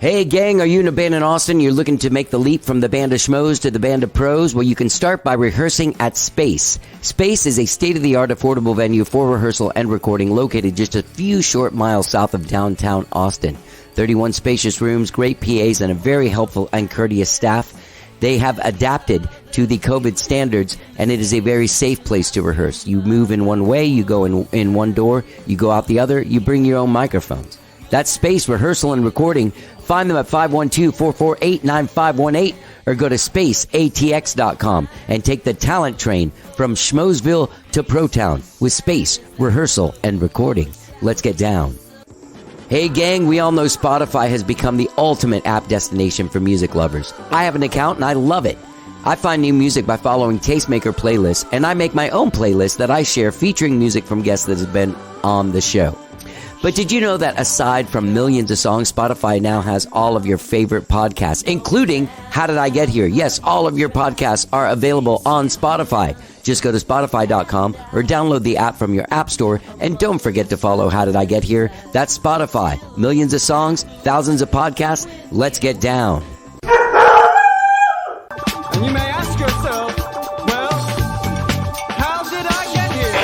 Hey gang, are you in a band in Austin? You're looking to make the leap from the band of schmoes to the band of pros? Well, you can start by rehearsing at Space. Space is a state-of-the-art affordable venue for rehearsal and recording located just a few short miles south of downtown Austin. 31 spacious rooms, great PAs, and a very helpful and courteous staff. They have adapted to the COVID standards, and it is a very safe place to rehearse. You move in one way, you go in one door, you go out the other, you bring your own microphones. That's Space Rehearsal and Recording. Find them at 512-448-9518 or go to spaceatx.com and take the talent train from Schmoesville to Protown with Space Rehearsal and Recording. Let's get down. Hey gang, we all know Spotify has become the ultimate app destination for music lovers. I have an account and I love it. I find new music by following Tastemaker playlists, and I make my own playlist that I share featuring music from guests that have been on the show. But did you know that aside from millions of songs, Spotify now has all of your favorite podcasts, including How Did I Get Here? Yes, all of your podcasts are available on Spotify. Just go to Spotify.com or download the app from your app store, and don't forget to follow How Did I Get Here? That's Spotify. Millions of songs, thousands of podcasts. Let's get down. And you may ask yourself, well, how did I get here?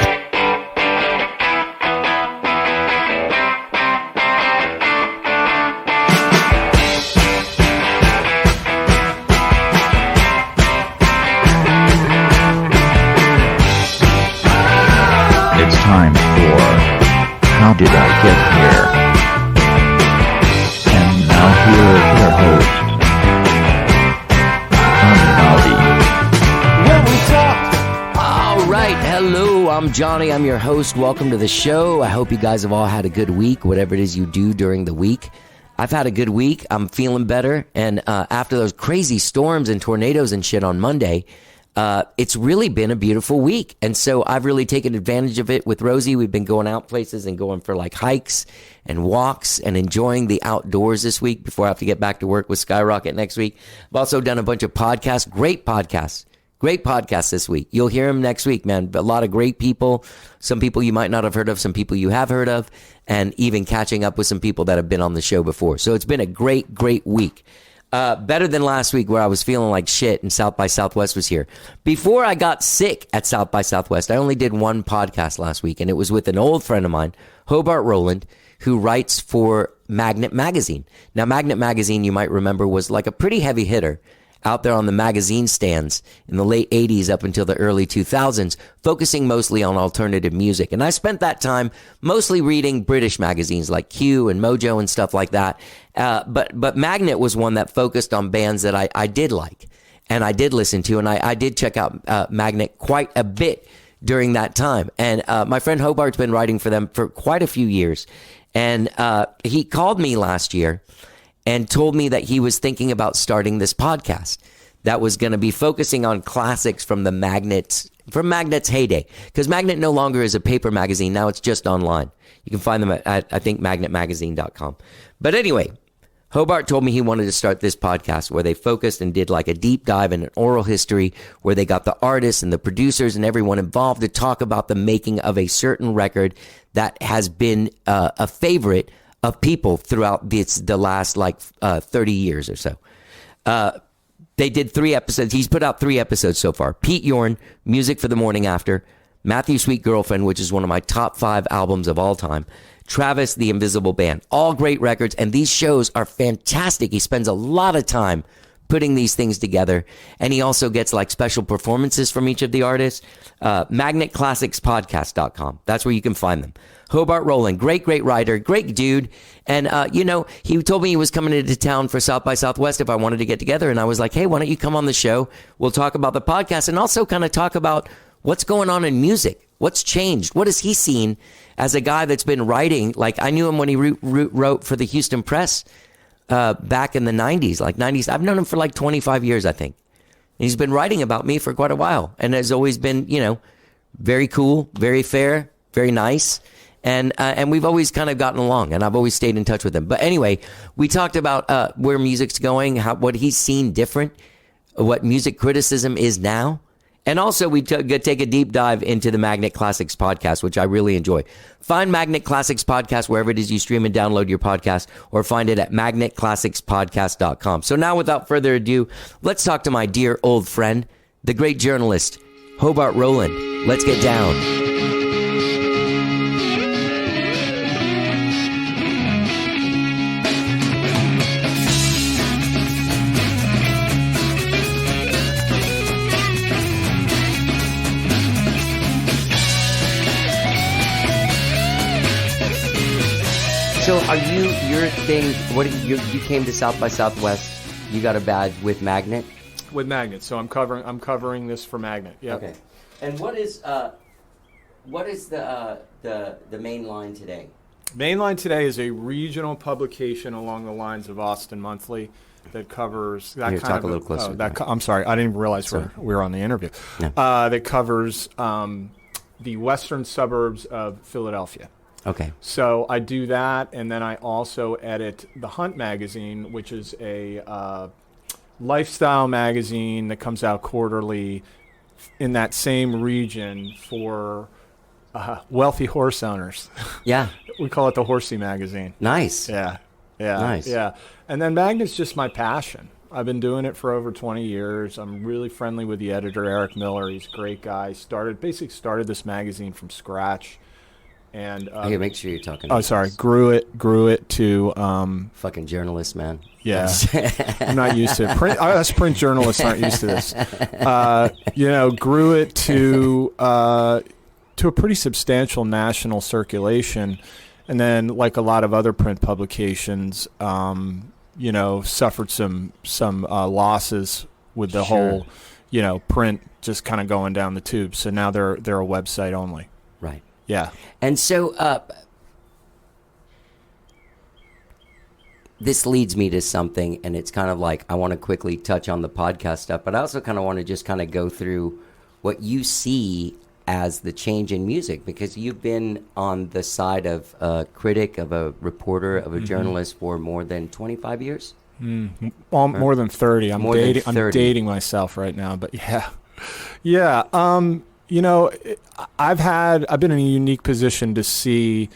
It's time for How Did I Get Here? And now here is your host, All right, hello, I'm Johnny. I'm your host. Welcome to the show. I hope you guys have all had a good week, whatever it is you do during the week. I've had a good week. I'm feeling better. And after those crazy storms and tornadoes and shit on Monday, it's really been a beautiful week. And so I've really taken advantage of it with Rosie. We've been going out places and going for like hikes and walks and enjoying the outdoors this week before I have to get back to work with Skyrocket next week. I've also done a bunch of podcasts, great podcasts this week. You'll hear them next week, man. A lot of great people, some people you might not have heard of, some people you have heard of, and even catching up with some people that have been on the show before. So it's been a great, great week. Better than last week where I was feeling like shit and South by Southwest was here. Before I got sick at South by Southwest, I only did one podcast last week, and it was with an old friend of mine, Hobart Rowland, who writes for Magnet Magazine. Now, Magnet Magazine, you might remember, was like a pretty heavy hitter out there on the magazine stands in the late 80s up until the early 2000s, focusing mostly on alternative music. And I spent that time mostly reading British magazines like Q and Mojo and stuff like that. But Magnet was one that focused on bands that I did like and I did listen to. And I did check out Magnet quite a bit during that time. And my friend Hobart's been writing for them for quite a few years. And he called me last year and told me that he was thinking about starting this podcast that was going to be focusing on classics from Magnet's heyday. Because Magnet no longer is a paper magazine. Now it's just online. You can find them at I think, magnetmagazine.com. But anyway, Hobart told me he wanted to start this podcast where they focused and did like a deep dive in an oral history where they got the artists and the producers and everyone involved to talk about the making of a certain record that has been a favorite of people throughout the last 30 years or so. They did 3 episodes. He's put out 3 episodes so far. Pete Yorn, Music for the Morning After. Matthew Sweet Girlfriend, which is one of my top 5 albums of all time. Travis, The Invisible Band. All great records, and these shows are fantastic. He spends a lot of time putting these things together, and he also gets like special performances from each of the artists. MagnetClassicsPodcast.com. That's where you can find them. Hobart Rowland, great writer, great dude. And, he told me he was coming into town for South by Southwest if I wanted to get together. And I was like, hey, why don't you come on the show? We'll talk about the podcast and also kind of talk about what's going on in music. What's changed? What has he seen as a guy that's been writing? Like, I knew him when he wrote for the Houston Press back in the 90s, like 90s. I've known him for like 25 years, I think. And he's been writing about me for quite a while and has always been, very cool, very fair, very nice. And we've always kind of gotten along, and I've always stayed in touch with him. But anyway, we talked about where music's going, what he's seen different, what music criticism is now, And also, we take a deep dive into the Magnet Classics podcast, which I really enjoy. Find Magnet Classics podcast wherever it is you stream and download your podcast, or find it at magnetclassicspodcast.com. So now, without further ado, let's talk to my dear old friend, the great journalist, Hobart Rowland. Let's get down. So are your thing, you came to South by Southwest, you got a badge with Magnet? With Magnet, so I'm covering this for Magnet. Yeah. Okay. And what is the main line today? Mainline Today is a regional publication along the lines of Austin Monthly that covers that Here, kind talk of a little closer. I'm sorry, I didn't even realize we were on the interview. No. That covers the western suburbs of Philadelphia. Okay. So I do that, and then I also edit The Hunt magazine, which is a lifestyle magazine that comes out quarterly in that same region for wealthy horse owners. Yeah. We call it the Horsey magazine. Nice. Yeah. Nice. Yeah. And then Magnet's just my passion. I've been doing it for over 20 years. I'm really friendly with the editor, Eric Miller. He's a great guy. Started this magazine from scratch. And Here, make sure you're talking. oh, sorry. Grew it to Fucking journalist, man. yeah. I'm not used to it. Us print journalists aren't used to this. Grew it to a pretty substantial national circulation, and then, like a lot of other print publications, suffered some losses with the whole, print just kind of going down the tube. So now they're a website only. Right. Yeah. And so this leads me to something, and it's kind of like I want to quickly touch on the podcast stuff, but I also kind of want to just kind of go through what you see as the change in music, because you've been on the side of a critic, of a reporter, of a journalist for more than 25 years? Well, more than 30. I'm dating myself right now, but yeah. Yeah. I've been in a unique position to see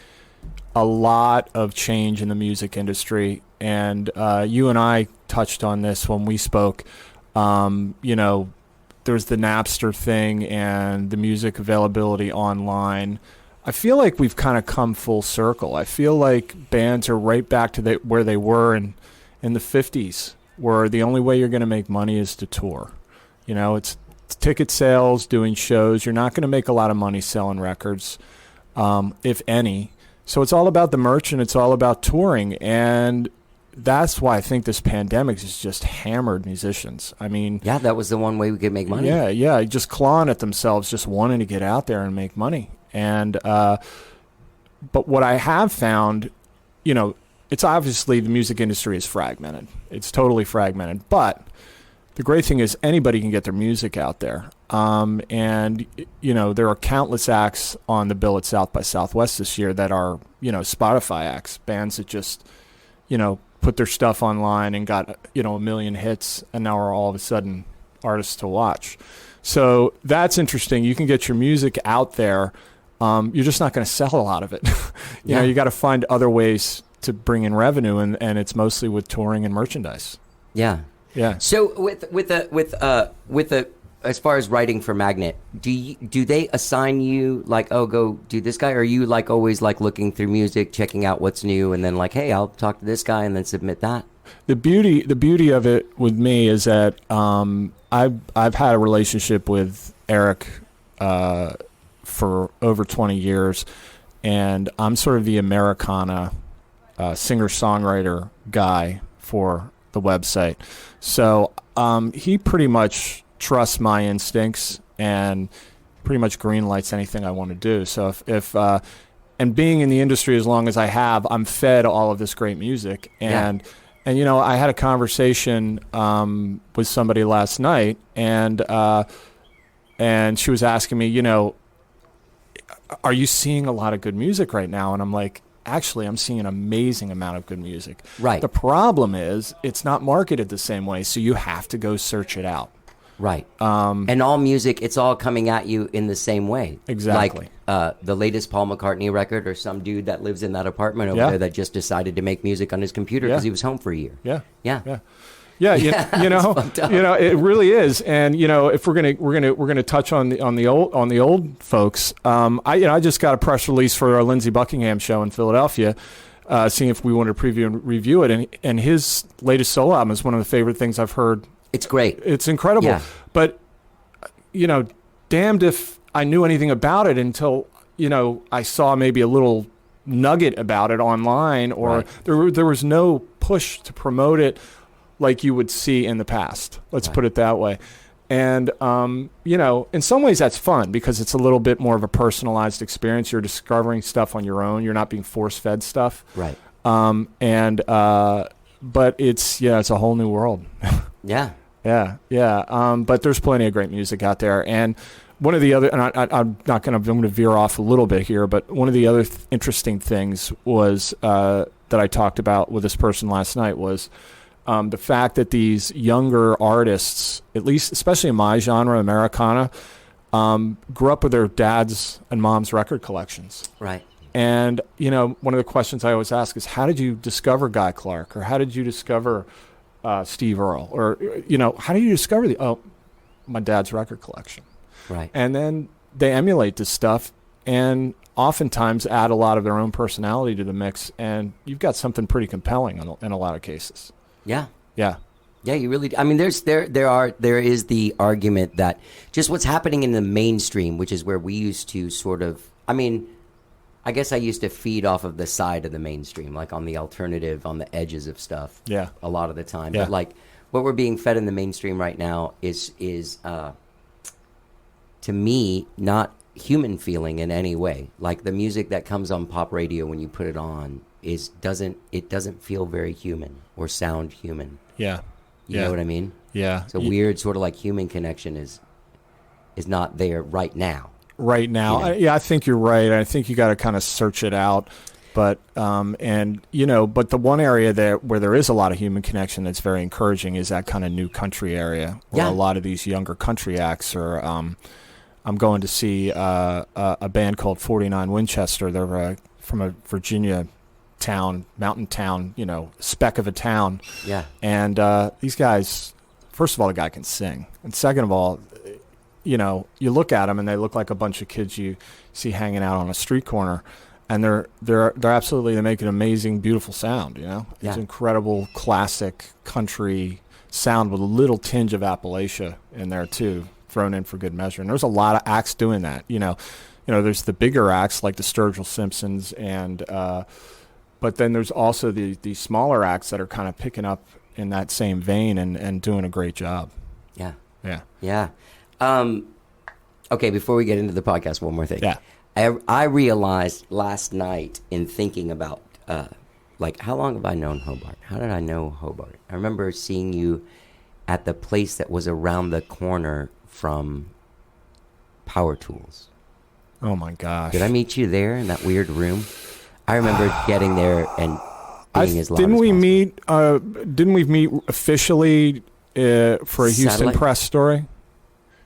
a lot of change in the music industry, and you and I touched on this when we spoke. There's the Napster thing and the music availability online. I feel like we've kind of come full circle. I feel like bands are right back to where they were in the 50s, where the only way you're going to make money is to tour. It's ticket sales, doing shows. You're not going to make a lot of money selling records, if any. So it's all about the merch, and it's all about touring. And that's why I think this pandemic has just hammered musicians. I mean... Yeah, that was the one way we could make money. Yeah, just clawing at themselves, just wanting to get out there and make money. And but what I have found, it's obviously the music industry is fragmented. It's totally fragmented. But the great thing is anybody can get their music out there. And, there are countless acts on the bill at South by Southwest this year that are, Spotify acts, bands that just, put their stuff online and got, a million hits, and now are all of a sudden artists to watch. So that's interesting. You can get your music out there. You're just not going to sell a lot of it. You got to find other ways to bring in revenue, and it's mostly with touring and merchandise. Yeah. Yeah. So with as far as writing for Magnet, do they assign you like, oh, go do this guy, or are you like always like looking through music, checking out what's new, and then like, hey, I'll talk to this guy and then submit that? The beauty of it with me is that I've had a relationship with Eric for over 20 years, and I'm sort of the Americana singer-songwriter guy for the website. So he pretty much trusts my instincts and pretty much green lights anything I want to do. So if and being in the industry as long as I have, I'm fed all of this great music. And I had a conversation with somebody last night, and she was asking me, are you seeing a lot of good music right now? And I'm like, actually, I'm seeing an amazing amount of good music. Right. The problem is it's not marketed the same way, so you have to go search it out. Right. And all music, it's all coming at you in the same way. Exactly. Like the latest Paul McCartney record, or some dude that lives in that apartment over there that just decided to make music on his computer because he was home for a year. Yeah. Yeah. Yeah. Yeah, you know, it really is, and if we're gonna touch on the old folks, I just got a press release for our Lindsey Buckingham show in Philadelphia, seeing if we wanted to preview and review it, and his latest solo album is one of the favorite things I've heard. It's great. It's incredible, but damned if I knew anything about it until I saw maybe a little nugget about it online, or there was no push to promote it like you would see in the past. Let's put it that way. And, in some ways that's fun because it's a little bit more of a personalized experience. You're discovering stuff on your own. You're not being force-fed stuff. Right. But it's a whole new world. Yeah. Yeah. But there's plenty of great music out there. And one of the other, and I'm going to veer off a little bit here, but one of the other interesting things was, that I talked about with this person last night was, the fact that these younger artists, at least, especially in my genre, Americana, grew up with their dad's and mom's record collections. Right. And, one of the questions I always ask is, how did you discover Guy Clark? Or how did you discover Steve Earle? Or, how did you discover my dad's record collection? Right. And then they emulate this stuff and oftentimes add a lot of their own personality to the mix. And you've got something pretty compelling in a lot of cases. Yeah. Yeah. Yeah, you really. I mean, there is the argument that just what's happening in the mainstream, which is where we used to sort of. I mean, I guess I used to feed off of the side of the mainstream, like on the alternative, on the edges of stuff. Yeah. A lot of the time, Yeah. but like what we're being fed in the mainstream right now is to me not human feeling in any way. Like the music that comes on pop radio when you put it on doesn't feel very human or sound human. Yeah. You know what I mean? Yeah. It's a weird sort of like human connection is not there right now. Right now. I think you're right. I think you got to kind of search it out. But, but the one area where there is a lot of human connection that's very encouraging is that kind of new country area where a lot of these younger country acts are, I'm going to see a band called 49 Winchester. They're from a Virginia mountain town, speck of a town. Yeah. And these guys, first of all, the guy can sing. And second of all, you look at them and they look like a bunch of kids you see hanging out on a street corner. And they're absolutely, they make an amazing, beautiful sound, It's incredible classic country sound with a little tinge of Appalachia in there too, thrown in for good measure. And there's a lot of acts doing that, there's the bigger acts like the Sturgill Simpsons and but then there's also the smaller acts that are kind of picking up in that same vein and doing a great job. Yeah. Yeah. Yeah. Okay, before we get into the podcast, one more thing. Yeah. I realized last night in thinking about, how long have I known Hobart? How did I know Hobart? I remember seeing you at the place that was around the corner from Power Tools. Oh, my gosh. Did I meet you there in that weird room? I remember getting there and being as loud as possible. Didn't we meet officially for a Houston Satellite? Press story?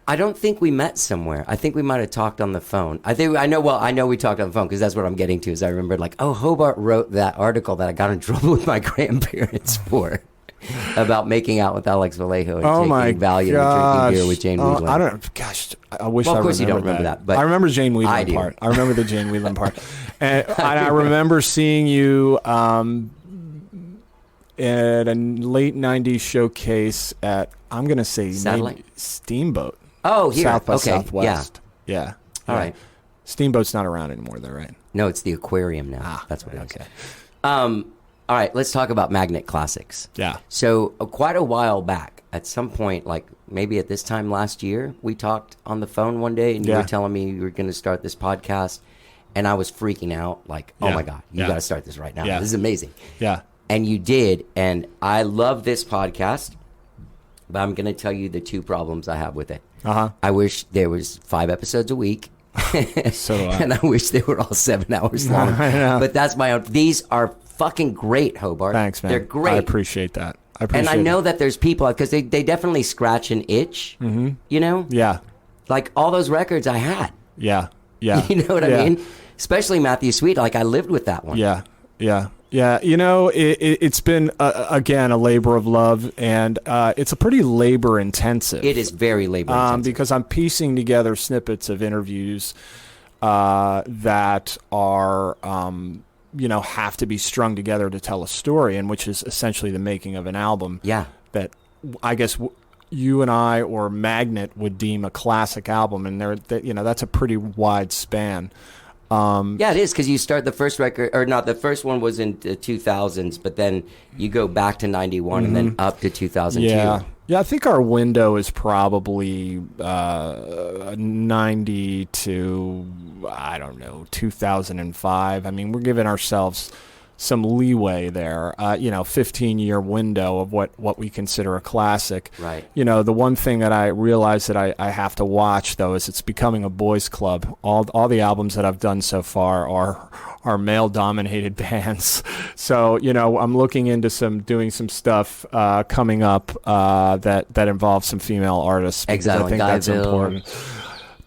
I don't think we met somewhere. I think we might have talked on the phone. I know we talked on the phone because that's what I'm getting to is I remembered Hobart wrote that article that I got in trouble with my grandparents for about making out with Alex Vallejo and taking Valium and drinking beer with Jane Whelan. I don't. Gosh, I wish. Well, I of course you don't remembered remember that, but I remember Jane Whelan I do. part. I remember the Jane Whelan part, and I remember seeing you at a late '90s showcase at I'm going to say Satellite? maybe Steamboat. Oh, here. South by Okay. Southwest. Yeah. All right. Steamboat's not around anymore, though, right? No, it's the aquarium now. That's what it is. Okay. All right, let's talk about Magnet Classics. Yeah. So quite a while back, at some point, like maybe at this time last year, we talked on the phone one day, and you were telling me you were going to start this podcast, and I was freaking out, like, oh my God, you got to start this right now. Yeah. This is amazing. Yeah. And you did, and I love this podcast, but I'm going to tell you the two problems I have with it. Uh-huh. I wish there was 5 episodes a week. So do I. And I wish they were all 7 hours long. I know. But that's my own. These are fucking great, Hobart. Thanks, man. They're great. I appreciate that. And I know that there's people, because they definitely scratch an itch, you know? Yeah. Like, all those records I had. Yeah. Yeah. You know what I mean? Especially Matthew Sweet. Like, I lived with that one. Yeah. Yeah. Yeah. You know, it's been, again, a labor of love, and it's a pretty labor intensive. It is very labor intensive. Because I'm piecing together snippets of interviews that are, have to be strung together to tell a story, and which is essentially the making of an album. Yeah. That I guess you and I or Magnet would deem a classic album, and that's a pretty wide span. Yeah, it is, because you start the first record, or not, the first one was in the 2000s, but then you go back to 91 and then up to 2002. Yeah, I think our window is probably 90 to, 2005. I mean, we're giving ourselves some leeway there, 15-year window of what we consider a classic. Right. The one thing that I realize that I have to watch, though, is it's becoming a boys' club. All the albums that I've done so far are male-dominated bands. So, I'm looking into doing some stuff coming up that involves some female artists. Exile I think and that's Guyville. important.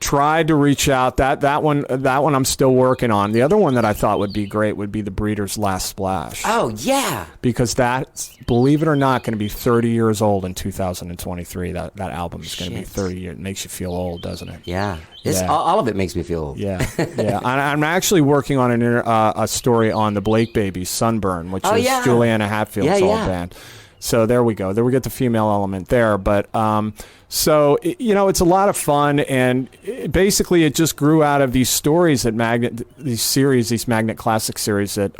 Tried to reach out. That one I'm still working on. The other one that I thought would be great would be the Breeders' Last Splash. Oh, yeah. Because that's, believe it or not, going to be 30 years old in 2023. That album is going to be 30 years. It makes you feel old, doesn't it? Yeah. Yeah. All of it makes me feel old. Yeah, yeah. I'm actually working on a story on the Blake Babies, Sunburn, which is Juliana Hatfield's old band. So there we go. There we get the female element there. But it's a lot of fun, and basically it just grew out of these stories that these Magnet Classic series that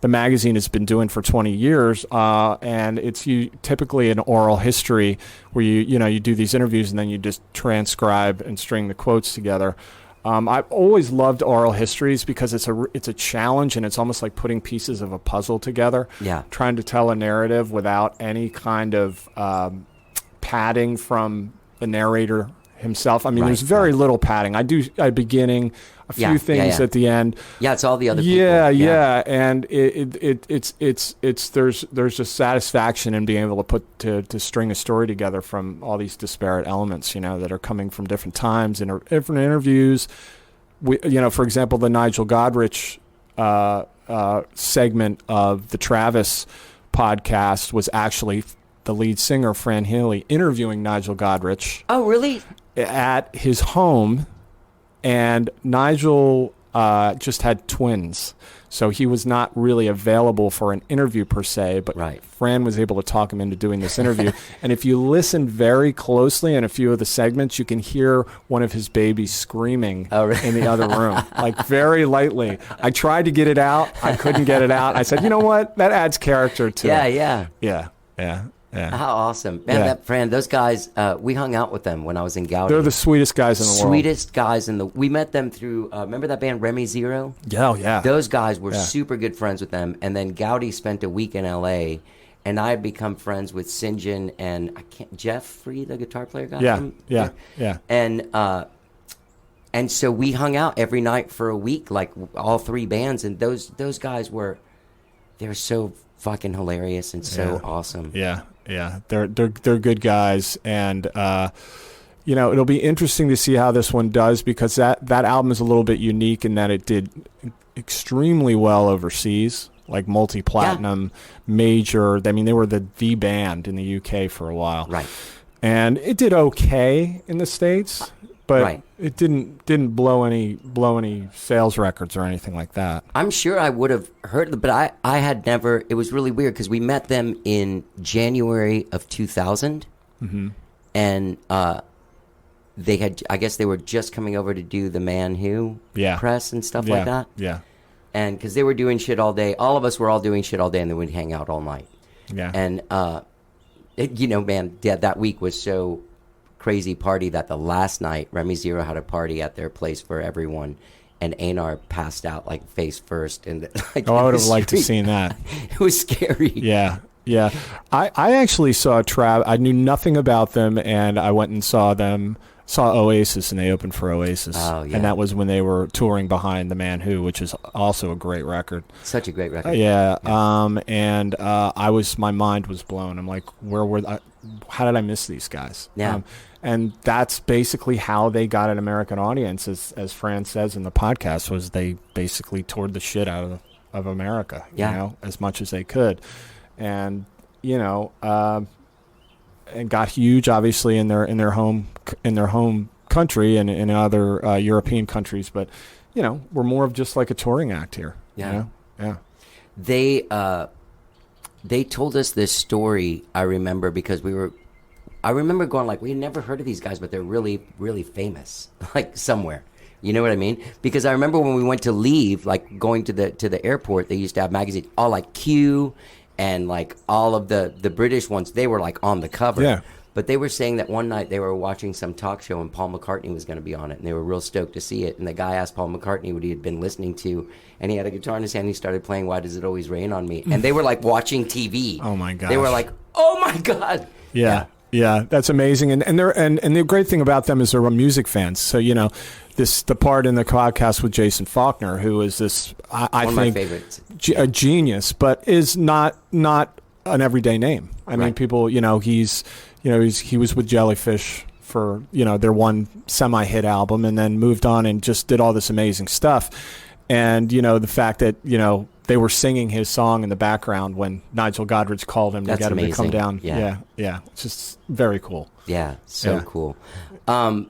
the magazine has been doing for 20 years, and it's typically an oral history where you do these interviews and then you just transcribe and string the quotes together. I've always loved oral histories because it's a challenge, and it's almost like putting pieces of a puzzle together. Yeah. Trying to tell a narrative without any kind of padding from the narrator himself. I mean, there's very little padding. I do a beginning, a few things at the end. Yeah, it's all the other people. Yeah, and there's a satisfaction in being able to string a story together from all these disparate elements, that are coming from different times and different interviews. For example, the Nigel Godrich segment of the Travis podcast was actually the lead singer, Fran Healy, interviewing Nigel Godrich. Oh, really? At his home, and Nigel just had twins, so he was not really available for an interview per se, but Fran was able to talk him into doing this interview. And if you listen very closely in a few of the segments, you can hear one of his babies screaming in the other room, like very lightly. I tried to get it out. I couldn't get it out. I said, you know what? That adds character to it. Yeah. How awesome. Man, that Fran, those guys, we hung out with them when I was in Gowdy. They're the sweetest guys in the world. Sweetest guys we met them through, remember that band Remy Zero? Yeah. Those guys were super good friends with them. And then Gowdy spent a week in L.A., and I had become friends with St. John and Jeffrey, the guitar player guy. Yeah. And so we hung out every night for a week, like all three bands. And those guys they were so fucking hilarious and so awesome. Yeah, they're good guys, and it'll be interesting to see how this one does, because that album is a little bit unique in that it did extremely well overseas, like multi-platinum, major. I mean, they were the band in the UK for a while, right? And it did okay in the States, but it didn't blow any sales records or anything like that. I'm sure I would have heard them, but I had never. It was really weird because we met them in January of 2000, and they had. I guess they were just coming over to do the Man Who press and stuff like that. Yeah, and because they were doing shit all day, all of us were all doing shit all day, and then we'd hang out all night. Yeah, and that week was so crazy party that the last night Remy Zero had a party at their place for everyone, and Einar passed out like face first, and I would have liked to seen that. It was scary. Yeah. I actually saw I knew nothing about them, and I went and saw them saw Oasis, and they opened for Oasis. Oh, yeah. And that was when they were touring behind The Man Who, which is also a great record. Such a great record. Yeah. My mind was blown. I'm like, how did I miss these guys? Yeah. And that's basically how they got an American audience, as Fran says in the podcast, was they basically toured the shit out of America, as much as they could. And, and got huge, obviously, in their home country and in other European countries, but we're more of just like a touring act here. Yeah. They told us this story. I remember because I remember going like, we had never heard of these guys, but they're really, really famous, like somewhere. You know what I mean? Because I remember when we went to leave, like going to the airport, they used to have magazines, all like Q. And like all of the British ones, they were like on the cover. Yeah. But they were saying that one night they were watching some talk show and Paul McCartney was going to be on it. And they were real stoked to see it. And the guy asked Paul McCartney what he had been listening to. And he had a guitar in his hand. And he started playing Why Does It Always Rain on Me? And they were like watching TV. Oh, my God. They were like, oh, my God. Yeah. That's amazing. And the great thing about them is they're music fans. So, the part in the podcast with Jason Faulkner, who is this, I one think, of my favorites. A genius, but is not an everyday name. I mean, people, he was with Jellyfish for, their one semi-hit album, and then moved on and just did all this amazing stuff. And, the fact that, they were singing his song in the background when Nigel Godrich called him to get him to come down. Yeah. It's just very cool. Yeah, cool. I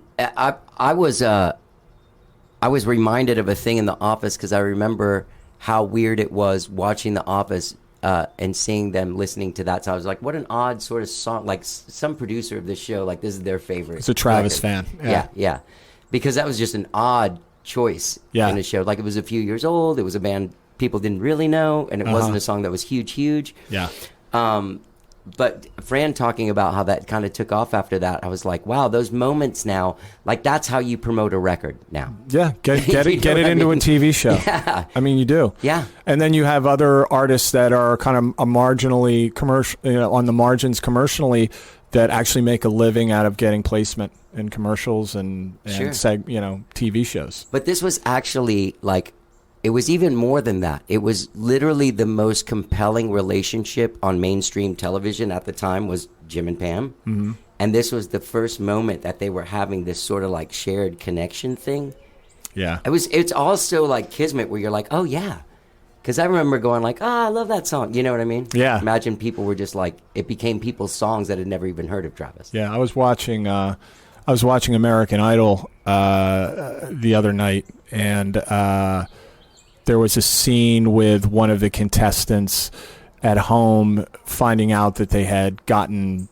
was reminded of a thing in The Office because I remember how weird it was watching The Office and seeing them listening to that. So I was like, what an odd sort of song. Like some producer of this show, like this is their favorite. It's a Travis fan. Yeah. Because that was just an odd choice in the show. Like it was a few years old. It was a band people didn't really know, and it wasn't a song that was huge. Yeah. But Fran talking about how that kind of took off after that, I was like, wow, those moments now, like that's how you promote a record now. Yeah, get it into a TV show. Yeah. I mean, you do. Yeah. And then you have other artists that are kind of a marginally commercial, on the margins commercially, that actually make a living out of getting placement in commercials and TV shows. But this was actually like, it was even more than that. It was literally the most compelling relationship on mainstream television at the time was Jim and Pam. Mm-hmm. And this was the first moment that they were having this sort of like shared connection thing. Yeah. It's also like kismet where you're like, oh yeah. Because I remember going like, I love that song. You know what I mean? Yeah. Imagine people were just like, it became people's songs that had never even heard of Travis. Yeah, I was watching American Idol the other night, and there was a scene with one of the contestants at home finding out that they had gotten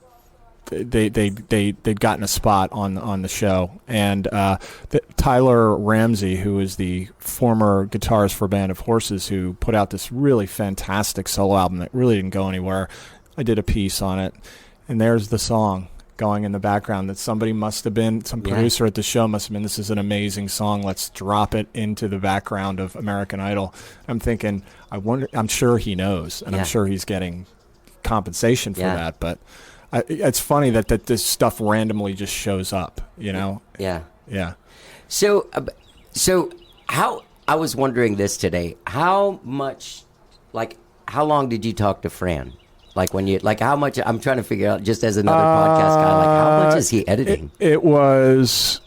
they'd gotten a spot on the show, and Tyler Ramsey, who is the former guitarist for Band of Horses, who put out this really fantastic solo album that really didn't go anywhere. I did a piece on it, and there's the song going in the background that somebody must have been, some producer at the show must have been, this is an amazing song, let's drop it into the background of American Idol. I'm thinking, I'm sure he knows, and I'm sure he's getting compensation for that, but it's funny that this stuff randomly just shows up, Yeah. So how, I was wondering this today, how long did you talk to Fran? Like how much, I'm trying to figure out just as another podcast guy, like how much is he editing? It was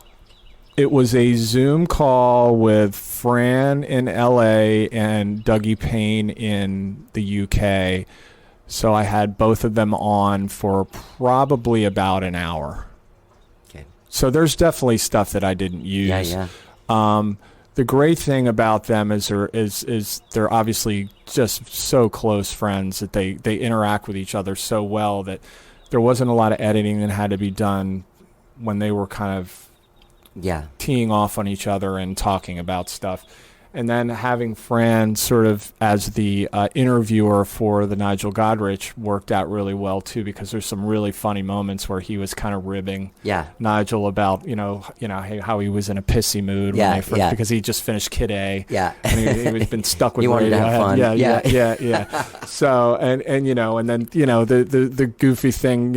a Zoom call with Fran in LA and Dougie Payne in the UK. So I had both of them on for probably about an hour. Okay. So there's definitely stuff that I didn't use. Yeah. The great thing about them is they're obviously just so close friends that they interact with each other so well that there wasn't a lot of editing that had to be done when they were kind of teeing off on each other and talking about stuff. And then having Fran sort of as the interviewer for the Nigel Godrich worked out really well too, because there's some really funny moments where he was kind of ribbing Nigel about how he was in a pissy mood because he just finished Kid A. Yeah, and he was been stuck with he wanted to have fun. Yeah. So and then the goofy thing,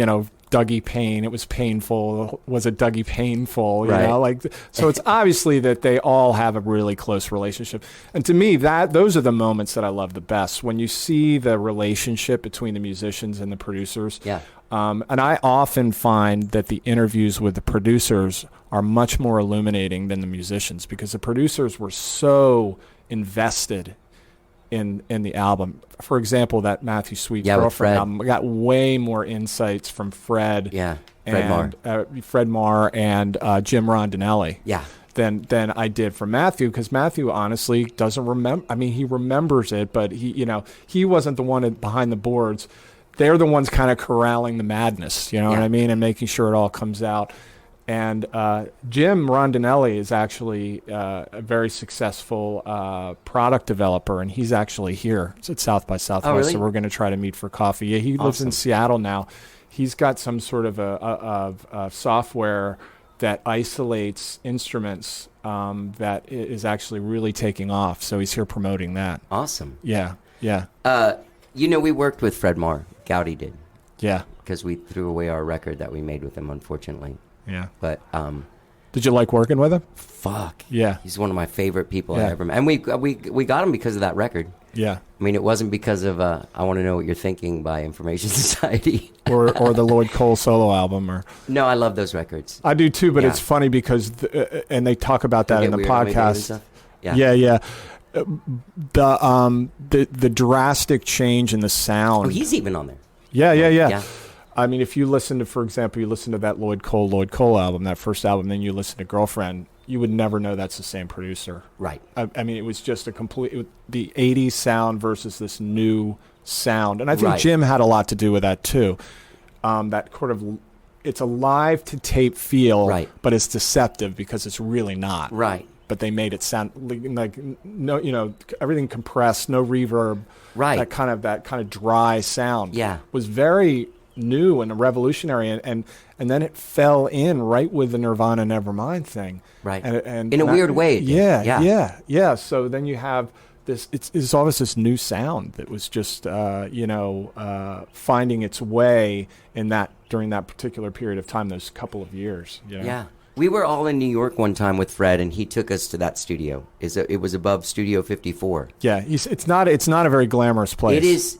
Dougie Payne. It was painful. Was it Dougie Painful? You Right. know, like, so it's obviously that they all have a really close relationship. And to me, those are the moments that I love the best, when you see the relationship between the musicians and the producers. Yeah. And I often find that the interviews with the producers are much more illuminating than the musicians, because the producers were so invested in the album. For example, that Matthew Sweet's Yeah, with Girlfriend Fred. album, I got way more insights from Fred. Yeah, Fred Marr. Fred Marr and Jim Rondinelli. Yeah. Than I did from Matthew, because Matthew honestly doesn't remember. I mean, he remembers it, but he wasn't the one behind the boards. They're the ones kind of corralling the madness, you know what I mean, and making sure it all comes out. And Jim Rondinelli is actually a very successful product developer, and he's actually here. It's at South by Southwest, really? so we're going to try to meet for coffee. Yeah, he lives in Seattle now. He's got some sort of a software that isolates instruments that is actually really taking off. So he's here promoting that. Awesome. Yeah, yeah, We worked with Fred Marr. Gowdy did. yeah, Because we threw away our record that we made with him, unfortunately. yeah. But Did you like working with him? fuck, Yeah, he's one of my favorite people Yeah. I ever met. And we got him because of that record. yeah. I mean, it wasn't because of I Want to Know What You're Thinking by Information Society. Or the Lloyd Cole solo album, or No, I love those records. I do too. But Yeah. it's funny because and they talk about that in the Get Weird on My Days and podcast. stuff. Yeah. Yeah, yeah. The drastic change in the sound. Oh, he's even on there. Yeah. Yeah. I mean, if you listen to, for example, you listen to that Lloyd Cole album, that first album, then you listen to Girlfriend, you would never know that's the same producer. Right. I mean, it was just the 80s sound versus this new sound. And I think Right. Jim had a lot to do with that too. That sort of, it's a live to tape feel, Right. but it's deceptive because it's really not. Right. But they made it sound like no, everything compressed, no reverb. Right. That kind of dry sound. Yeah. Was very new and revolutionary, and then it fell in right with the Nirvana Nevermind thing. Right. And In a weird way, it did. Yeah. So then you have this. It's always this new sound that was just finding its way during that particular period of time, those couple of years. You know? Yeah. We were all in New York one time with Fred, and he took us to that studio. It was above Studio 54. Yeah. It's not a very glamorous place. It is.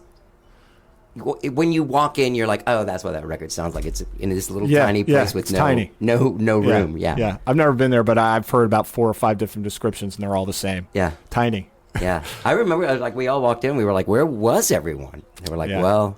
When you walk in, you're like, oh, that's what that record sounds like. It's in this little tiny place with it's tiny. no room. Yeah. Yeah. I've never been there, but I've heard about 4 or 5 different descriptions, and they're all the same. Yeah. Tiny. Yeah. I remember, like, we all walked in. We were like, where was everyone? They were like, Yeah. well,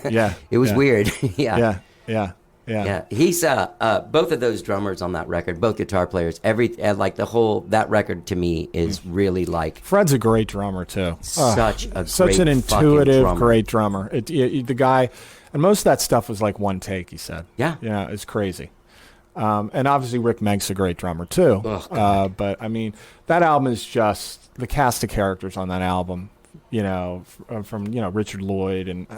Yeah. it was Yeah. weird. Yeah. Yeah. He's both of those drummers on that record, both guitar players. That record to me is really like Fred's a great drummer too. such an great fucking intuitive, drummer. great drummer. The guy, and most of that stuff was like one take. He said, Yeah. yeah, it's crazy. And obviously Rick Megg's a great drummer too. Oh, God. But I mean, that album is just the cast of characters on that album. From Richard Lloyd and.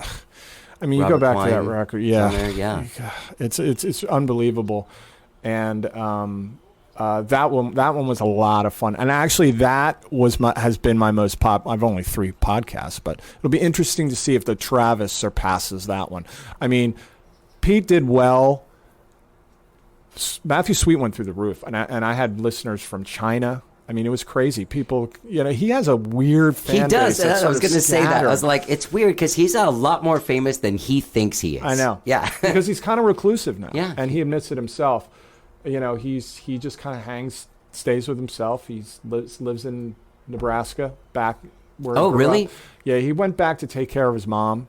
I mean, you go Robert back to that Klein record, is on there, yeah. It's unbelievable, and that one was a lot of fun. And actually, that has been my most pop. I've only 3 podcasts, but it'll be interesting to see if the Travis surpasses that one. I mean, Pete did well. Matthew Sweet went through the roof, and I had listeners from China. I mean, it was crazy. People, he has a weird fan He does. base. I was going to say that. I scattered. was like, it's weird because he's a lot more famous than he thinks he is. I know. Yeah. Because he's kind of reclusive now. Yeah. And he admits it himself. He just kind of stays with himself. He lives in Nebraska, back where. Oh, he grew really? up. Yeah, he went back to take care of his mom,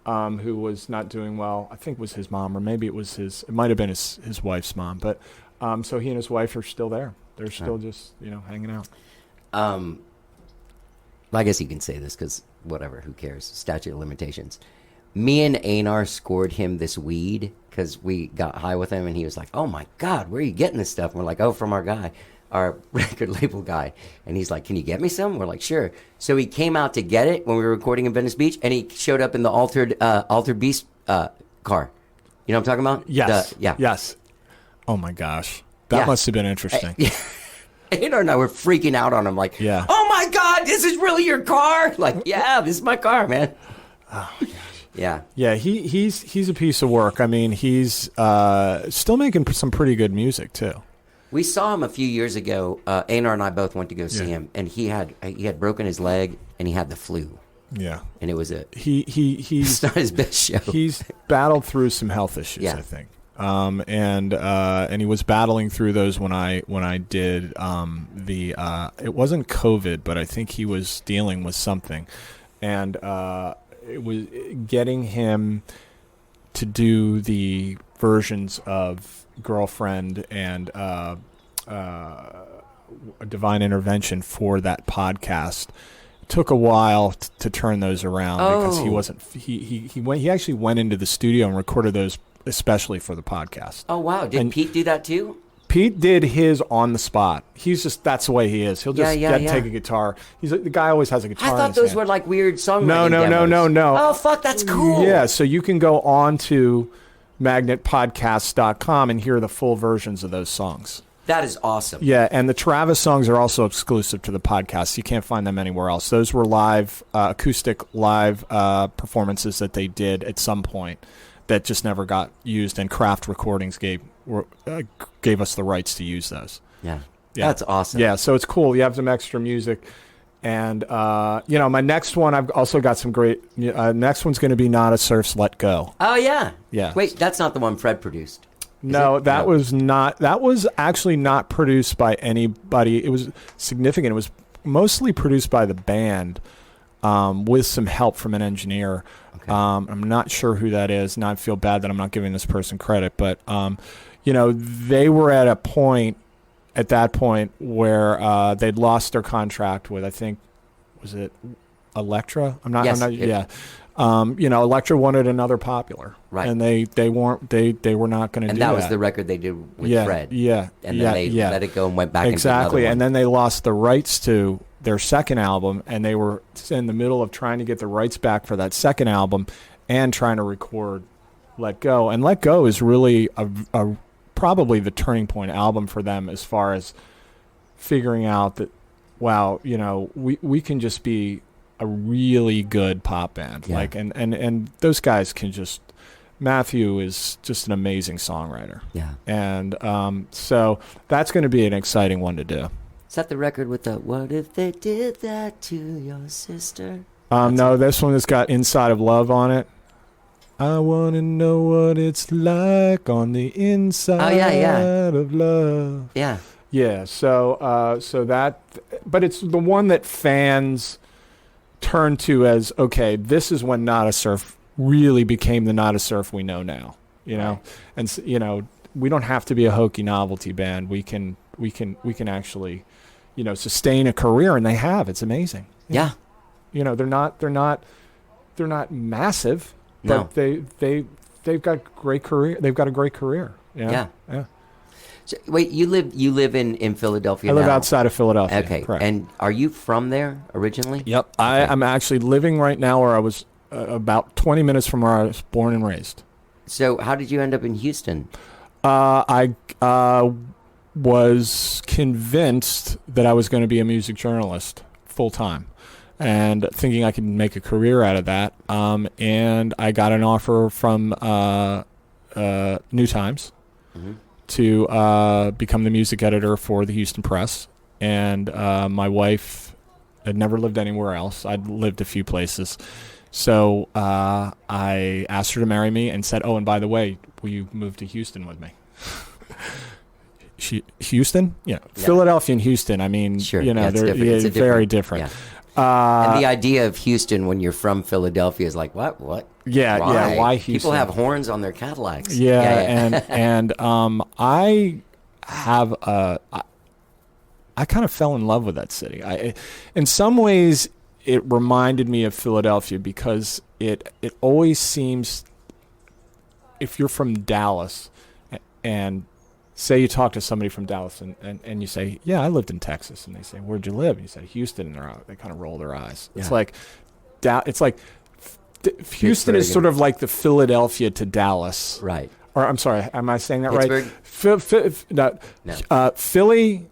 who was not doing well. I think it was his mom, or maybe it was his. It might have been his wife's mom. But so he and his wife are still there. They're still just hanging out. I guess you can say this because whatever, who cares? Statute of limitations. Me and Einar scored him this weed because we got high with him, and he was like, "Oh my God, where are you getting this stuff?" And we're like, "Oh, from our guy, our record label guy." And he's like, "Can you get me some?" We're like, "Sure." So he came out to get it when we were recording in Venice Beach, and he showed up in the Altered Beast car. You know what I'm talking about? Yes. Yeah. Yes. Oh my gosh, that Yeah. must have been interesting. Einar and I were freaking out on him, like, Yeah. "Oh my God, this is really your car?" Like, "Yeah, this is my car, man." Oh my gosh. Yeah. Yeah, he's a piece of work. I mean, he's still making some pretty good music too. We saw him a few years ago. Einar and I both went to go see him, and he had broken his leg and he had the flu. Yeah, and it was he's it's not his best show. He's battled through some health issues, I think. And he was battling through those when I did it wasn't COVID, but I think he was dealing with something, and it was getting him to do the versions of Girlfriend and a Divine Intervention for that podcast. It took a while to turn those around because he wasn't he actually went into the studio and recorded those especially for the podcast. Oh wow! Did Pete do that too? Pete did his on the spot. He's just that's the way he is. He'll just take a guitar. The guy always has a guitar. I thought those were like weird songwriting demos. No. Oh fuck, that's cool. Yeah, so you can go on to magnetpodcasts.com and hear the full versions of those songs. That is awesome. Yeah, and the Travis songs are also exclusive to the podcast. You can't find them anywhere else. Those were live, acoustic live performances that they did at some point that just never got used, and Kraft Recordings gave us the rights to use those. Yeah. That's awesome. Yeah, so it's cool. You have some extra music. And, my next one, I've also got some great... next one's going to be Nada Surf's Let Go. Oh, yeah. Yeah. Wait, that's not the one Fred produced. Was not. That was actually not produced by anybody. It was significant. It was mostly produced by the band with some help from an engineer. Okay. I'm not sure who that is, and I feel bad that I'm not giving this person credit. But, they were at that point where they'd lost their contract with, I think, was it Elektra? Yeah. Elektra wanted another Popular, right? And they were not going to do that. And that was the record they did with Fred. Yeah, and then they let it go and went back exactly. And and then they lost the rights to their second album, and they were in the middle of trying to get the rights back for that second album and trying to record Let Go. And Let Go is really a probably the turning point album for them as far as figuring out that, wow, we can just be a really good pop band. Yeah. And those guys can just, Matthew is just an amazing songwriter. Yeah. And so that's going to be an exciting one to do. Is that the record with the "What if they did that to your sister"? No, this one has got "Inside of Love" on it. I want to know what it's like on the inside of love. Yeah. Yeah. So that, but it's the one that fans turn to as, okay, this is when Nada Surf really became the Nada Surf we know now. Right. And we don't have to be a hokey novelty band. We can actually, sustain a career, and they have. It's amazing. Yeah. They're not massive. No. But they've got great career. They've got a great career. Yeah. So, wait, you live in Philadelphia now? I live outside of Philadelphia. Okay. Correct. And are you from there originally? Yep. Okay. I'm actually living right now where I was about 20 minutes from where I was born and raised. So how did you end up in Houston? I was convinced that I was going to be a music journalist full time, and thinking I could make a career out of that. And I got an offer from New Times to become the music editor for the Houston Press. And my wife had never lived anywhere else. I'd lived a few places. So I asked her to marry me and said, oh, and by the way, will you move to Houston with me? Houston? Yeah. Philadelphia and Houston, I mean, sure. They're very different. Yeah. And the idea of Houston when you're from Philadelphia is like, what? Yeah, why Houston? People have horns on their Cadillacs. And I have I kind of fell in love with that city. In some ways, it reminded me of Philadelphia because it always seems, if you're from Dallas and say you talk to somebody from Dallas and you say, yeah, I lived in Texas. And they say, where'd you live? And you said, Houston. And they kind of roll their eyes. Yeah. It's like Houston is sort of like the Philadelphia to Dallas. Right. Or I'm sorry, am I saying that Pittsburgh? right? No. Philly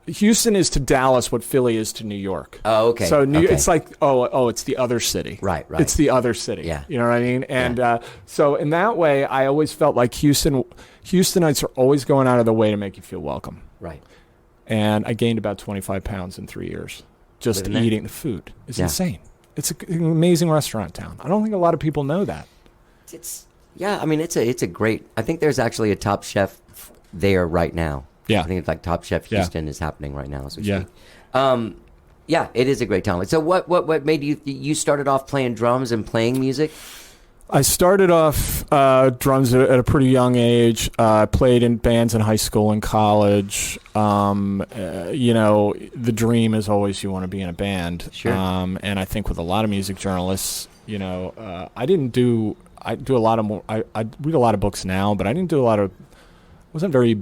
Houston is to Dallas what Philly is to New York. Oh, okay. So okay. it's like, it's the other city. Right. It's the other city. Yeah. You know what I mean? And so in that way, I always felt like Houstonites are always going out of their way to make you feel welcome. Right. And I gained about 25 pounds in 3 years just Living eating the food. It's insane. It's an amazing restaurant town. I don't think a lot of people know that. It's a great. I think there's actually a Top Chef there right now. Yeah. I think it's like Top Chef Houston is happening right now as we Yeah. speak. Yeah, it is a great town. So what made you started off playing drums and playing music? I started off drums at a pretty young age. I played in bands in high school and college. The dream is always you want to be in a band. Sure. And I think with a lot of music journalists, I do a lot of more. I read a lot of books now, but I didn't do a lot of. Wasn't very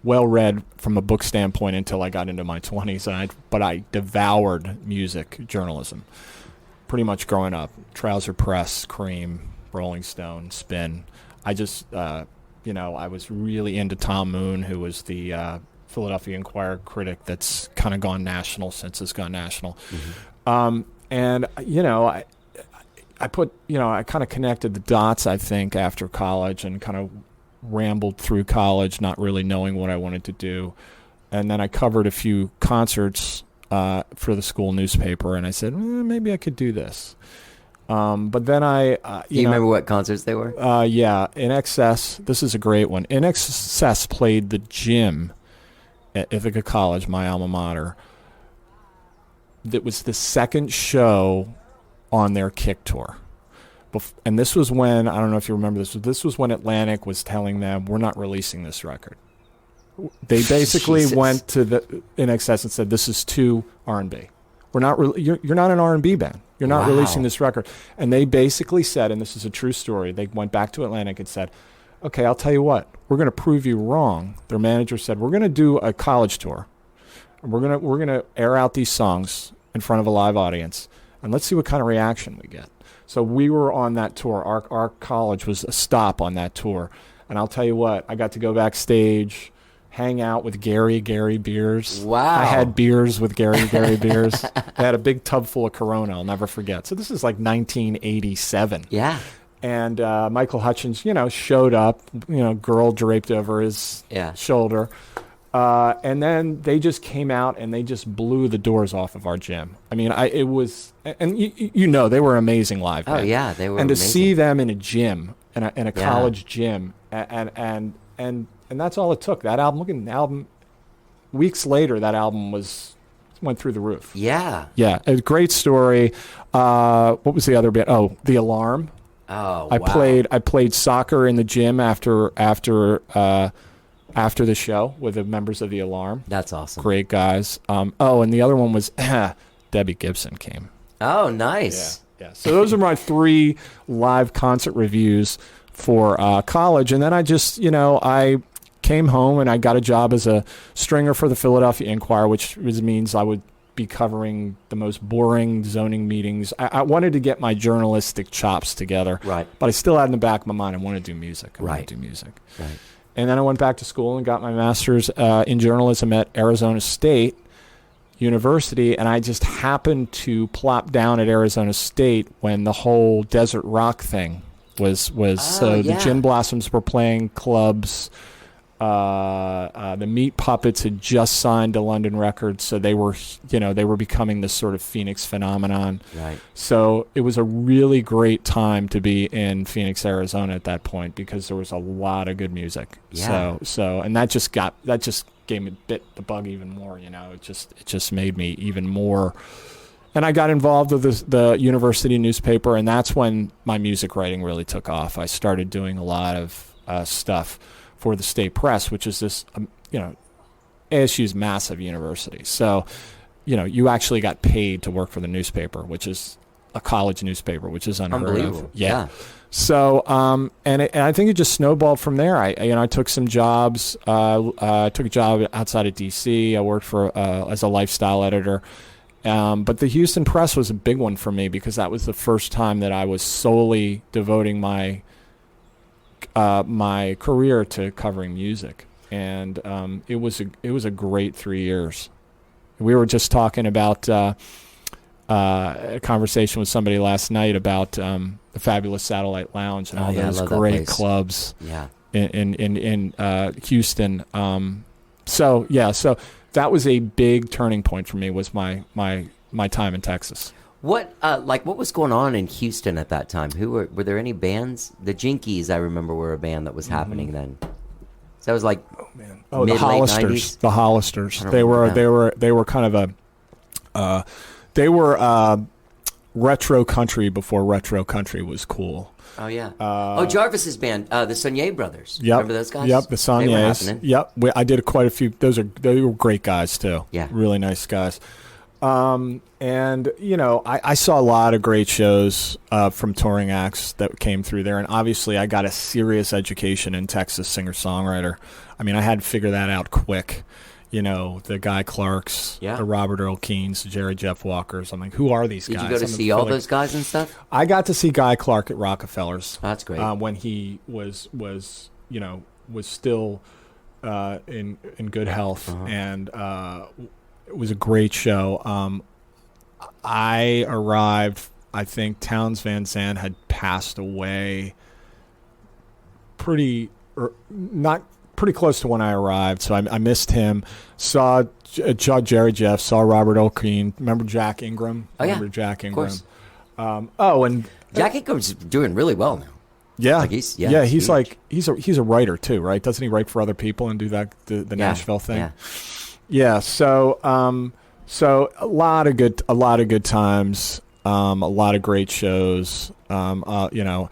well read from a book standpoint until I got into my 20s. But I devoured music journalism. Pretty much growing up, Trouser Press, Cream, Rolling Stone, Spin. I just, I was really into Tom Moon, who was the Philadelphia Inquirer critic that's kind of gone national since it's gone national. Mm-hmm. I kind of connected the dots, I think, after college and kind of rambled through college, not really knowing what I wanted to do. And then I covered a few concerts for the school newspaper, and I said, maybe I could do this. But then Do you remember what concerts they were? Yeah, In Excess. This is a great one. In Excess played the gym at Ithaca College, my alma mater. That was the second show on their Kick tour. And this was when, I don't know if you remember this was when Atlantic was telling them, we're not releasing this record. They basically went to the In Excess and said, this is too R&B. We're not you're not an R&B band. You're not releasing this record. And they basically said, and this is a true story, they went back to Atlantic and said, okay, I'll tell you what, we're going to prove you wrong. Their manager said, we're going to do a college tour. And we're going to air out these songs in front of a live audience, and let's see what kind of reaction we get. So we were on that tour. Our college was a stop on that tour. And I'll tell you what, I got to go backstage, hang out with Gary Beers. Wow. I had beers with Gary Beers. I had a big tub full of Corona, I'll never forget. So this is like 1987. Yeah. And Michael Hutchins, showed up, girl draped over his shoulder. And then they just came out and they just blew the doors off of our gym. I mean, they were amazing live. Oh, yeah, they were and amazing. To see them in a gym, in a college gym, and that's all it took. That album, look at the album. Weeks later, that album went through the roof. Yeah. Yeah, a great story. What was the other bit? Oh, The Alarm. Oh, I played soccer in the gym after the show with the members of The Alarm. That's awesome. Great guys. And the other one was Debbie Gibson came. Oh, nice. Yeah. So those are my 3 live concert reviews for college. And then I just, I came home and I got a job as a stringer for the Philadelphia Inquirer, which means I would be covering the most boring zoning meetings. I wanted to get my journalistic chops together. Right. But I still had in the back of my mind, I want to do music. Right. And then I went back to school and got my master's in journalism at Arizona State University, and I just happened to plop down at Arizona State when the whole Desert Rock thing was. The Gin Blossoms were playing clubs. The Meat Puppets had just signed to London Records, so they were becoming this sort of Phoenix phenomenon. Right. So it was a really great time to be in Phoenix, Arizona at that point because there was a lot of good music. Yeah. So and that just gave me the bug even more. It just made me even more. And I got involved with the university newspaper, and that's when my music writing really took off. I started doing a lot of stuff for the state press, which is this, ASU's massive university. So, you actually got paid to work for the newspaper, which is a college newspaper, which is unheard Unbelievable. of. Yeah. So, and I think it just snowballed from there. I took some jobs. I took a job outside of D.C. I worked for as a lifestyle editor. But the Houston Press was a big one for me because that was the first time that I was solely devoting my career to covering music. and it was a great 3 years. We were just talking about a conversation with somebody last night about the fabulous Satellite Lounge and all those great clubs in Houston. So that was a big turning point for me, was my time in Texas. What was going on in Houston at that time? Were there any bands? The Jinkies, I remember, were a band that was happening then. So that was like the Hollisters. The Hollisters. They were kind of retro country before retro country was cool. Oh yeah. Jarvis's band, the Saunier Brothers. Yep. Remember those guys? Yep, the Sauniers. Yep. I did quite a few. They were great guys too. Yeah. Really nice guys. And I saw a lot of great shows from touring acts that came through there, and obviously I got a serious education in Texas singer-songwriter. I mean, I had to figure that out quick. The Guy Clarks, the Robert Earl Keens, the Jerry Jeff Walkers. I'm like, who are these guys? Did you go to see all those guys and stuff? I got to see Guy Clark at Rockefeller's. Oh, that's great. When he was still in good health, and it was a great show. I arrived. I think Townes Van Zandt had passed away pretty close to when I arrived, so I missed him. Saw Jerry Jeff, saw Robert O'Keen. Remember Jack Ingram? Oh, yeah. Remember Jack Ingram? Of course. And Jack Ingram's doing really well now. Yeah, he's he's a writer too, right? Doesn't he write for other people and do that the Nashville thing? Yeah. So a lot of good times, a lot of great shows. I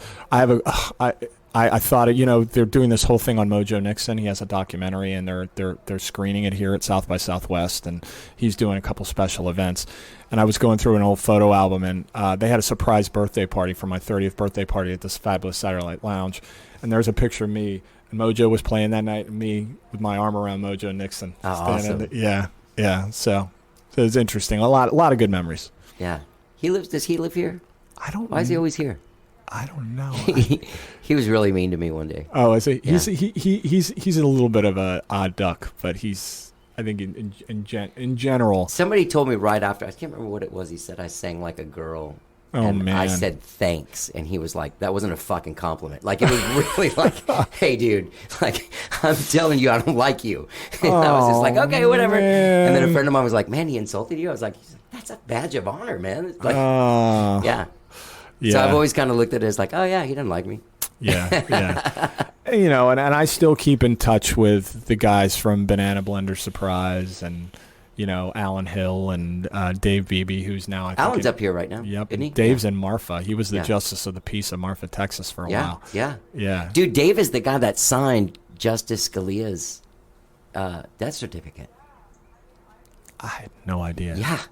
thought they're doing this whole thing on Mojo Nixon. He has a documentary, and they're screening it here at South by Southwest, and he's doing a couple special events. And I was going through an old photo album, and they had a surprise birthday party for my 30th birthday party at this fabulous Satellite Lounge. And there's a picture of me, and Mojo was playing that night, and me with my arm around Mojo Nixon. Oh, awesome. Yeah. So it was interesting. A lot of good memories. Yeah. Does he live here? I don't. Why is he always here? I don't know. He was really mean to me one day. Oh, is he? Yeah. He's a little bit of a odd duck, but I think in general. Somebody told me right after, I can't remember what it was. He said I sang like a girl. Oh, and man. I said thanks, and he was like, that wasn't a fucking compliment. Like, it was really like, hey, dude, like, I'm telling you I don't like you. And I was just like, okay, whatever. Man. And then a friend of mine was like, man, he insulted you? I was like, that's a badge of honor, man. It's like, yeah. So I've always kind of looked at it as like, oh, yeah, he doesn't like me. Yeah. And I still keep in touch with the guys from Banana Blender Surprise and, Alan Hill and Dave Beebe, who's now, I think. Alan's up here right now. Yep. Isn't he? Dave's in Marfa. He was the justice of the peace of Marfa, Texas for a while. Yeah. Dude, Dave is the guy that signed Justice Scalia's death certificate. I had no idea. Yeah.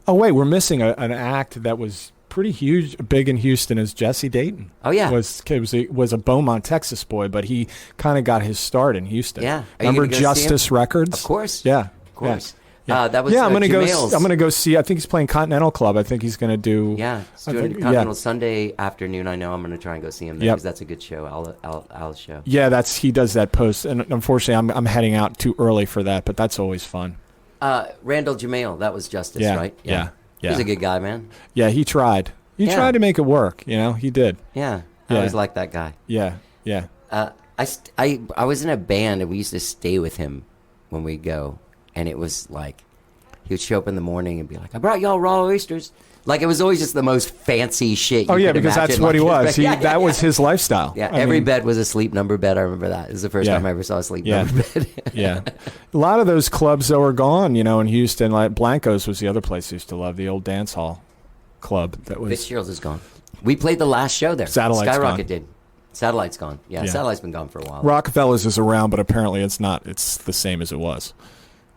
Oh, wait, we're missing an act that was pretty huge, big in Houston, is Jesse Dayton. Oh yeah, was a Beaumont, Texas boy, but he kind of got his start in Houston. Yeah, remember Justice Records? Of course. Yeah, of course. Yeah. That was. I'm gonna Jamal's. go. I'm gonna go see. I think he's playing Continental Club. I think he's gonna do. Yeah, he's doing Continental Sunday afternoon. I know I'm gonna try and go see him there because that's a good show. Al's show. Yeah, he does that post, and unfortunately, I'm heading out too early for that, but that's always fun. Randall Jamal, that was Justice, right? Yeah. He's a good guy, man. Yeah, he tried. He tried to make it work, he did. Yeah. I always liked that guy. Yeah. I was in a band, and we used to stay with him when we go, and it was like, he would show up in the morning and be like, I brought y'all raw oysters. Like, it was always just the most fancy shit you could because imagine. that's what he was. That was his lifestyle. Yeah, every bed was a sleep number bed. I remember that. It was the first time I ever saw a sleep number bed. Yeah. A lot of those clubs, though, are gone, in Houston. Like Blanco's was the other place I used to love, the old dance hall club. That was Fitzgerald's is gone. We played the last show there. Satellite's Skyrocket gone. did. Satellite's gone. Yeah, Satellite's been gone for a while. Rockefeller's is around, but apparently it's not. It's the same as it was.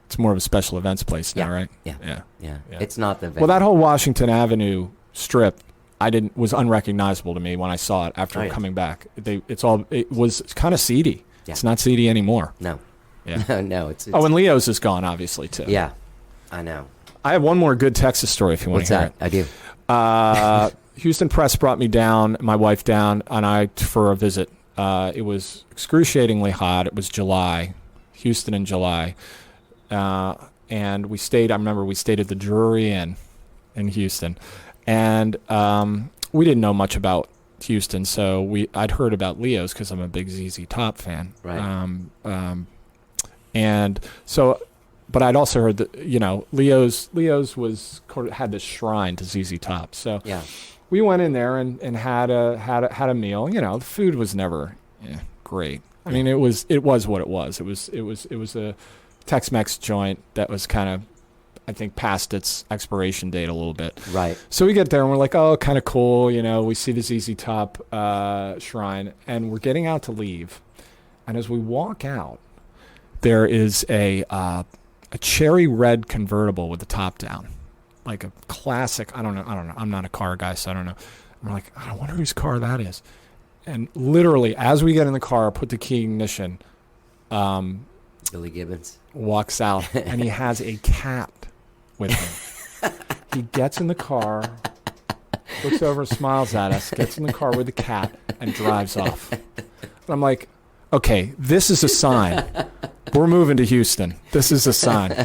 It's more of a special events place now, right? Yeah. It's not the venue. Well, that whole Washington Avenue strip, was unrecognizable to me when I saw it after coming back. It was kind of seedy. Yeah. It's not seedy anymore. No. Yeah. No. It's and Leo's is gone, obviously, too. Yeah, I know. I have one more good Texas story if you want to hear it. I do. Houston Press brought me down, my wife down, and I for a visit. It was excruciatingly hot. It was July. Houston in July. And we stayed, I remember we stayed at the Drury Inn in Houston. And we didn't know much about Houston, so I'd heard about Leo's because I'm a big ZZ Top fan. Right. And so, but I'd also heard that, Leo's had this shrine to ZZ Top. So Yeah. we went in there and had a meal. The food was never great. I mean, it was what it was. It was a Tex-Mex joint that was kind of, I think, past its expiration date a little bit. Right. So we get there and we're like, oh, kind of cool. We see the ZZ Top shrine, and we're getting out to leave. And as we walk out, there is a cherry red convertible with the top down, like a classic. I don't know. I'm not a car guy, so I don't know. I'm like, I wonder whose car that is. And literally, as we get in the car, put the key ignition, Billy Gibbons walks out, and he has a cat with him. He gets in the car, looks over, smiles at us, gets in the car with the cat, and drives off. And I'm like, okay, this is a sign. We're moving to Houston. This is a sign.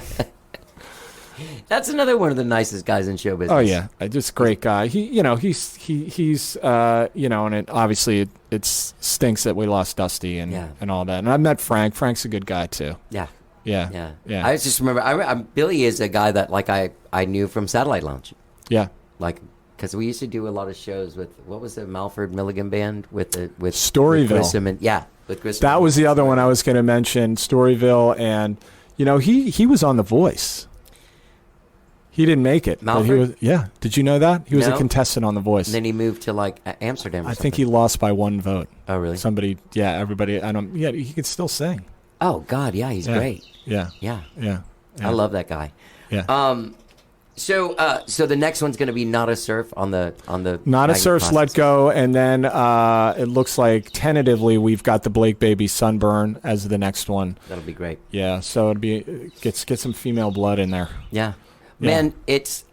That's another one of the nicest guys in show business. Oh yeah, just a great guy. He's and it obviously it stinks that we lost Dusty and all that. And I met Frank. Frank's a good guy too. Yeah. Yeah. I just remember, Billy is a guy that I knew from Satellite Lounge. Yeah. Because we used to do a lot of shows with, what was the Malford Milligan Band with Storyville. With Grissom with Grissom. That was the other one I was going to mention, Storyville, and he was on The Voice. He didn't make it. But did you know that? He was a contestant on The Voice. And then he moved to Amsterdam. I think he lost by 1 vote. Oh really? Everybody. He could still sing. Oh God, yeah, he's great. Yeah. I love that guy. Yeah. So the next one's going to be Not a Surf on the Not a Surf's Let Go, and then it looks like tentatively we've got the Blake Baby Sunburn as the next one. That'll be great. Yeah, so it'd be get some female blood in there. Yeah. Man, it's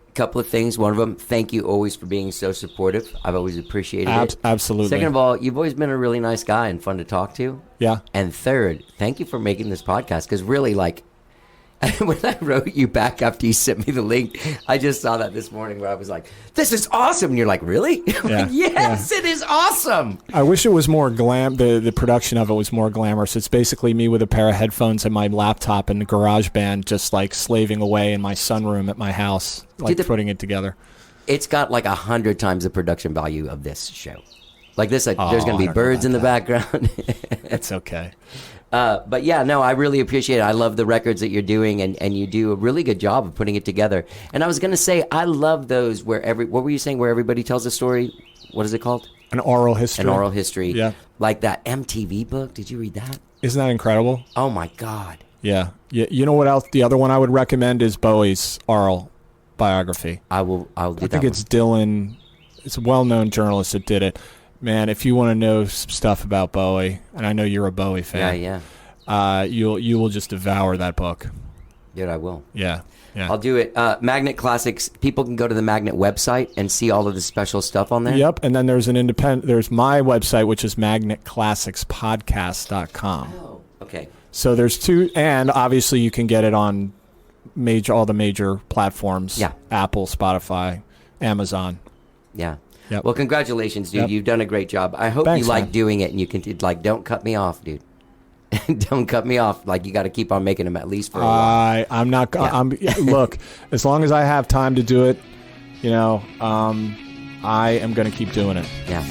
a couple of things. One of them, thank you always for being so supportive. I've always appreciated it. Absolutely. Second of all, you've always been a really nice guy and fun to talk to. Yeah. And third, thank you for making this podcast, because really, when I wrote you back after you sent me the link, I just saw that this morning where I was like, this is awesome. And you're like, really? Yeah. Yes, it is awesome. I wish it was more the production of it was more glamorous. It's basically me with a pair of headphones and my laptop and the GarageBand just slaving away in my sunroom at my house, putting it together. It's got 100 times the production value of this show. There's going to be birds in the background. It's okay. But yeah, no, I really appreciate it. I love the records that you're doing, and you do a really good job of putting it together. And I was going to say, I love those where what were you saying, where everybody tells a story? What is it called? An oral history. An oral history. Yeah. Like that MTV book. Did you read that? Isn't that incredible? Oh my God. Yeah. You know what else? The other one I would recommend is Bowie's oral biography. I'll do that. I think it's Dylan. It's a well-known journalist that did it. Man, if you want to know some stuff about Bowie, and I know you're a Bowie fan, you will just devour that book. Dude, I will. Yeah. I'll do it. Magnet Classics. People can go to the Magnet website and see all of the special stuff on there. Yep, and then there's there's my website, which is magnetclassicspodcast.com. Oh, okay. So there's two, and obviously you can get it on all the major platforms. Yeah. Apple, Spotify, Amazon. Yeah. Yep. Well, congratulations, dude. Yep. You've done a great job. I hope Thanks, you like man. doing it, and you can don't cut me off, dude. Don't cut me off. You got to keep on making them at least for a while. I'm not. Yeah. Look, as long as I have time to do it, I am going to keep doing it. Yeah.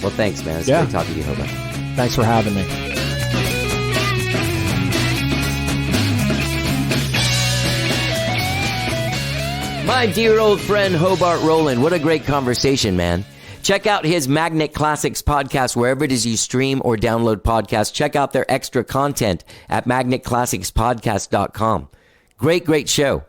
Well, thanks, man. It's great talking to you, Hobart. Thanks for having me. My dear old friend Hobart Rowland, what a great conversation, man. Check out his Magnet Classics podcast wherever it is you stream or download podcasts. Check out their extra content at magnetclassicspodcast.com. Great show.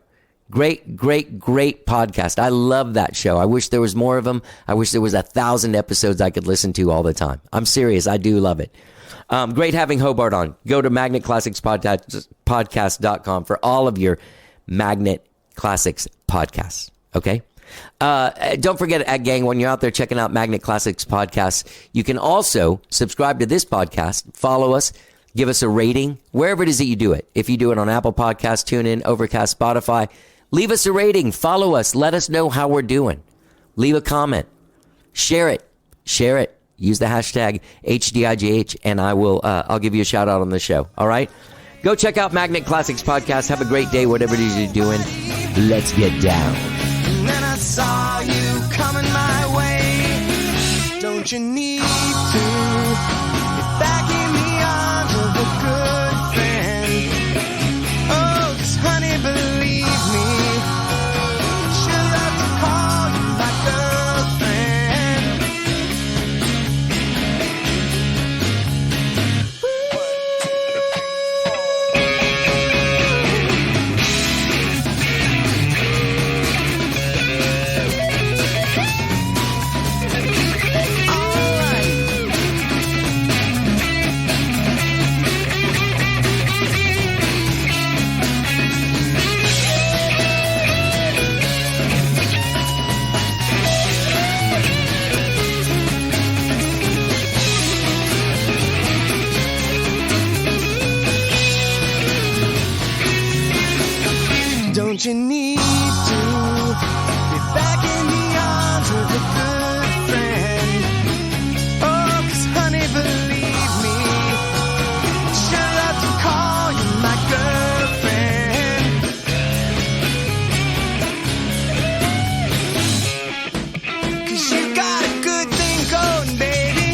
Great podcast. I love that show. I wish there was more of them. I wish there was 1,000 episodes I could listen to all the time. I'm serious. I do love it. Great having Hobart on. Go to magnetclassicspodcast.com for all of your Magnet Classics podcasts. Okay? Don't forget, gang, when you're out there checking out Magnet Classics podcasts, you can also subscribe to this podcast, follow us, Give us a rating wherever it is that you do it. If you do it on Apple Podcasts, TuneIn, Overcast, Spotify, leave us a rating. Follow us. Let us know how we're doing. Leave a comment. Share it. Share it. Use the hashtag HDIGH, and I'll give you a shout out on the show. All right? Go check out Magnet Classics Podcast. Have a great day, whatever it is you're doing. Let's get down. And then I saw you coming my way. Don't you need to get back in the arms of a good friend? Oh, 'cause honey, believe me, she'll love to call you my girlfriend. Don't you need to be back in the arms of a good friend? Oh, 'cause honey, believe me, she'll love to call you my girlfriend. 'Cause you got a good thing going, baby.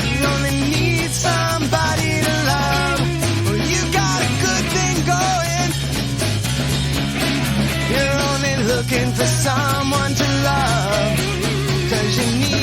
You only need somebody to love. Well, you got a good thing going. You're only looking for someone to love, 'cause you need